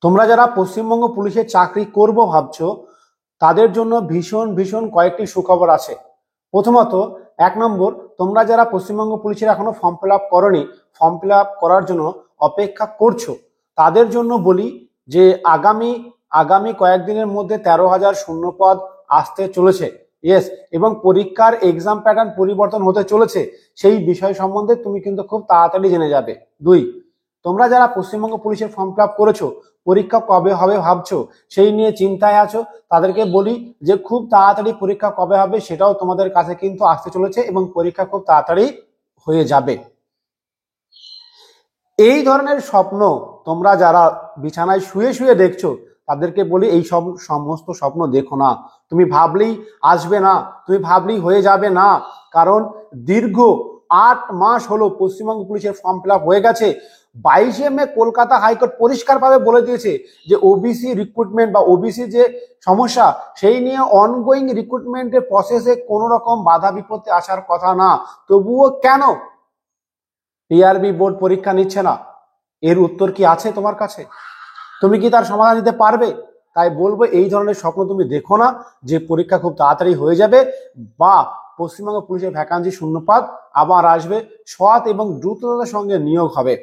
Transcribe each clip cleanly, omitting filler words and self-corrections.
তোমরা যারা পশ্চিমবঙ্গ পুলিশের চাকরি করব ভাবছো তাদের জন্য ভীষণ ভীষণ কয়েকটি সুখবর আছে। প্রথমত, ১ নম্বর, তোমরা যারা পশ্চিমবঙ্গ পুলিশের এখনো ফর্ম ফিল আপ করোনি, ফর্ম ফিল আপ করার জন্য অপেক্ষা করছো, তাদের জন্য বলি যে আগামী আগামী কয়েকদিনের মধ্যে ১৩,০০০ শূন্যপদ আসতে চলেছে। ইয়েস, এবং পরীক্ষার এক্সাম প্যাটার্ন পরিবর্তন হতে চলেছে। সেই বিষয় সম্বন্ধে তুমি কিন্তু খুব তাড়াতাড়ি জেনে যাবে। ২, তোমরা যারা পশ্চিমবঙ্গ পুলিশের ফর্ম ফিল আপ করেছো, পরীক্ষা কবে হবে ভাবছো, সেই নিয়ে চিন্তায় আছো, তাদেরকে বলি যে খুব তাড়াতাড়ি পরীক্ষা কবে হবে সেটাও তোমাদের কাছে কিন্তু আসতে চলেছে এবং পরীক্ষা খুব তাড়াতাড়ি হয়ে যাবে। এই ধরনের স্বপ্ন তোমরা যারা বিছানায় শুয়ে শুয়ে দেখছো, তাদেরকে বলি এই সব সমস্ত স্বপ্ন দেখো না। তুমি ভাবলেই আসবে না, তুমি ভাবলেই হয়ে যাবে না। কারণ দীর্ঘ ৮ মাস হলো পশ্চিমবঙ্গ পুলিশের ফর্ম ফিল আপ হয়ে গেছে। ২২শে মে কলকাতা হাইকোর্ট পরিষ্কারভাবে বলে দিয়েছে যে ওবিসি রিক্রুটমেন্ট বা ওবিসি যে সমস্যা, সেই নিয়ে অনগোয়িং রিক্রুটমেন্টের প্রসেসে কোনো রকম বাধা বিপত্তি আসার কথা না। তবুও কেন টিআরবি বোর্ড পরীক্ষা নিচ্ছে না? এর উত্তর কি আছে তোমার কাছে? তুমি কি তার সমাধান দিতে পারবে? তাই বলবো এই ধরনের স্বপ্ন তুমি দেখো না যে পরীক্ষা খুব তাড়াতাড়ি হয়ে যাবে বা পশ্চিমবঙ্গ পুলিশের ভ্যাকান্সি শূন্যপদ আবার আসবে, সৎ এবং দ্রুততার সঙ্গে নিয়োগ হবে।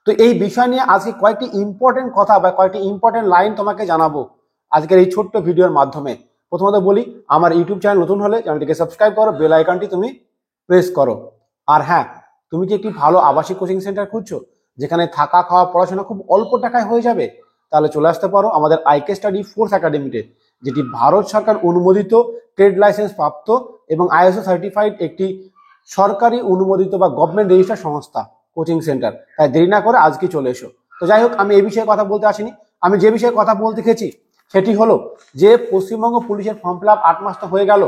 তো এই বিষয় নিয়ে আজকে কয়েকটি ইম্পর্টেন্ট কথা বা কয়েকটি ইম্পর্টেন্ট লাইন তোমাকে জানাবো আজকের এই ছোট্ট ভিডিওর মাধ্যমে। প্রথমত বলি, আমার ইউটিউব চ্যানেল নতুন হলে চ্যানেলটিকে সাবস্ক্রাইব করো, বেল আইকনটি তুমি প্রেস করো। আর হ্যাঁ, তুমি কি একটি ভালো আবাসিক কোচিং সেন্টার খুঁজছো যেখানে থাকা খাওয়া পড়াশোনা খুব অল্প টাকায় হয়ে যাবে? তাহলে চলে আসতে পারো আমাদের আইকে স্টাডি ফোর্স একাডেমিতে, যেটি ভারত সরকার অনুমোদিত, ট্রেড লাইসেন্স প্রাপ্ত এবং আইএসও সার্টিফাইড একটি সরকারি অনুমোদিত বা গভর্নমেন্ট রেজিস্টার সংস্থা কোচিং সেন্টার। তাই দেরি না করে আজকে চলে এসো। তো যাই হোক, আমি এই বিষয়ে কথা বলতে আসিনি। আমি যে বিষয়ে কথা বলতে খেয়েছি সেটি হলো যে পশ্চিমবঙ্গ পুলিশের ফর্ম ফিল আপ ৮ মাস তো হয়ে গেল।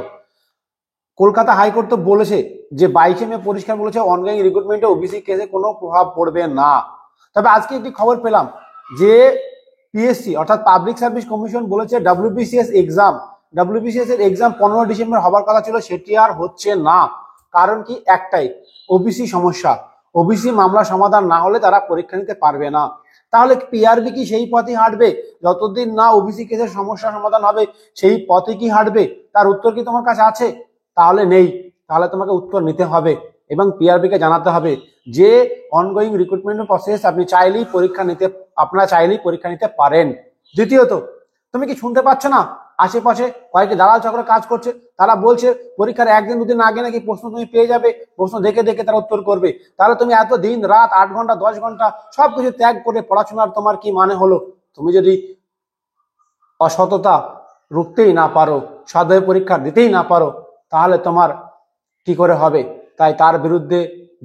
কলকাতা হাইকোর্ট তো বলেছে যে ২২শে মে পরিষ্কার বলেছে অনগোয়িং রিক্রুটমেন্টে ওবিসি কেসে কোনো প্রভাব পড়বে না। তবে আজকে একটি খবর পেলাম যে পিএসসি অর্থাৎ পাবলিক সার্ভিস কমিশন বলেছে ডাব্লিউবিসিএস এর এক্সাম ১৫ ডিসেম্বর হবার কথা ছিল, সেটি আর হচ্ছে না। কারণ কি? একটাই, ওবিসি সমস্যা। ওবিসি মামলা সমাধান না হলে তারা পরীক্ষা নিতে পারবে না। তাহলে পিআরবি কি সেই পথে হাঁটবে? যতদিন না ওবিসি কেসের সমস্যা সমাধান হবে সেই পথে কি হাঁটবে? তার উত্তর কি তোমার কাছে আছে? তাহলে নেই। তাহলে তোমাকে উত্তর নিতে হবে এবং পিআরবি কে জানাতে হবে যে অনগোয়িং রিক্রুটমেন্ট প্রসেস আপনারা চাইলেই পরীক্ষা নিতে পারেন। দ্বিতীয়ত, তুমি কি শুনতে পাচ্ছ না আশেপাশে কয়েকটি দালাল চক্র কাজ করছে? তারা বলছে পরীক্ষার ১ দিন ২ দিন আগে নাকি প্রশ্ন তুমি পেয়ে যাবে, প্রশ্ন দেখে দেখে তারা উত্তর করবে। তাহলে তুমি এত দিন রাত ৮ ঘন্টা ১০ ঘন্টা সবকিছু ত্যাগ করে পড়াশোনার তোমার কি মানে হলো? তুমি যদি অসততা রুখতেই না পারো, সদয় পরীক্ষা দিতেই না পারো, তাহলে তোমার কি করে হবে? তাই তার বিরুদ্ধে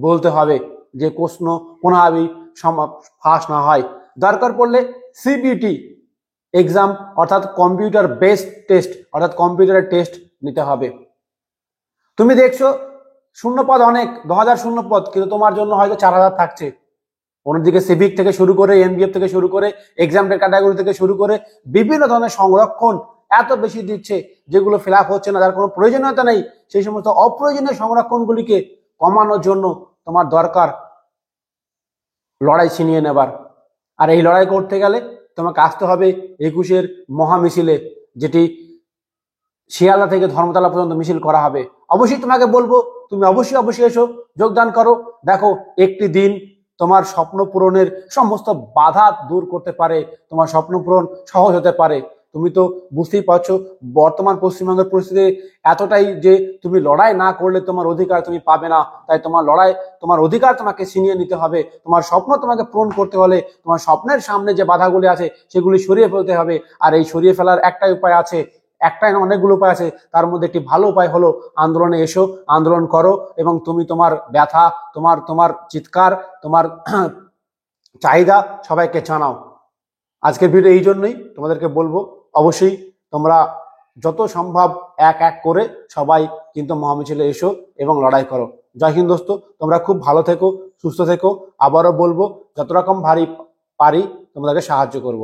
বলতে হবে যে প্রশ্ন কোনোভাবেই ফাঁস না হয়। দরকার পড়লে সিবিটি এক্সাম অর্থাৎ কম্পিউটার বেসড টেস্ট অর্থাৎ কম্পিউটারের টেস্ট নিতে হবে। তুমি দেখছো শূন্যপদ অনেক, ২০০০ শূন্যপদ, কিন্তু তোমার জন্য হয়তো ৪,০০০ থাকছে। অন্যদিকে সিভিক থেকে শুরু করে, এনবিএফ থেকে শুরু করে, এক্সাম ক্যাটাগরি থেকে শুরু করে বিভিন্ন ধরনের সংরক্ষণ এত বেশি দিচ্ছে যেগুলো ফিল আপ হচ্ছে না, যার কোনো প্রয়োজনীয়তা নেই। সেই সমস্ত অপ্রয়োজনীয় সংরক্ষণগুলিকে কমানোর জন্য তোমার দরকার লড়াই ছিনিয়ে নেবার। আর এই লড়াই করতে গেলে তোমাকে আসতে হবে ২১-এর মহামিছিলে, যেটি শিয়ালদা থেকে ধর্মতলা পর্যন্ত মিছিল করা হবে। অবশ্যই তোমাকে বলবো তুমি অবশ্যই এসো, যোগদান করো। দেখো, একটি দিন তোমার স্বপ্ন পূরণের সমস্ত বাধা দূর করতে পারে, তোমার স্বপ্ন পূরণ সহজ হতে পারে। তুমি তো বুঝতেই পারছো বর্তমান পশ্চিমবঙ্গের পরিস্থিতি এতটাই যে তুমি লড়াই না করলে তোমার অধিকার তুমি পাবে না। তাই তোমার অধিকার তোমাকে ছিনিয়ে নিতে হবে। তোমার স্বপ্ন তোমাকে পূরণ করতে হলে তোমার স্বপ্নের সামনে যে বাধাগুলি আছে সেগুলি সরিয়ে ফেলতে হবে। আর এই সরিয়ে ফেলার একটাই উপায় আছে, একটাই না, অনেকগুলো উপায় আছে। তার মধ্যে একটি ভালো উপায় হলো আন্দোলনে এসো, আন্দোলন করো এবং তুমি তোমার ব্যথা, তোমার চিৎকার, তোমার চাহিদা সবাইকে জানাও। আজকের ভিডিও এই জন্যই তোমাদেরকে বলবো অবশ্যই তোমরা যত সম্ভব এক এক করে সবাই কিন্তু মহামিছিলে এসো এবং লড়াই করো। জয় হিন্দ দোস্ত, তোমরা খুব ভালো থেকো, সুস্থ থেকো। আবারও বলবো যত রকম পারি তোমাদেরকে সাহায্য করব।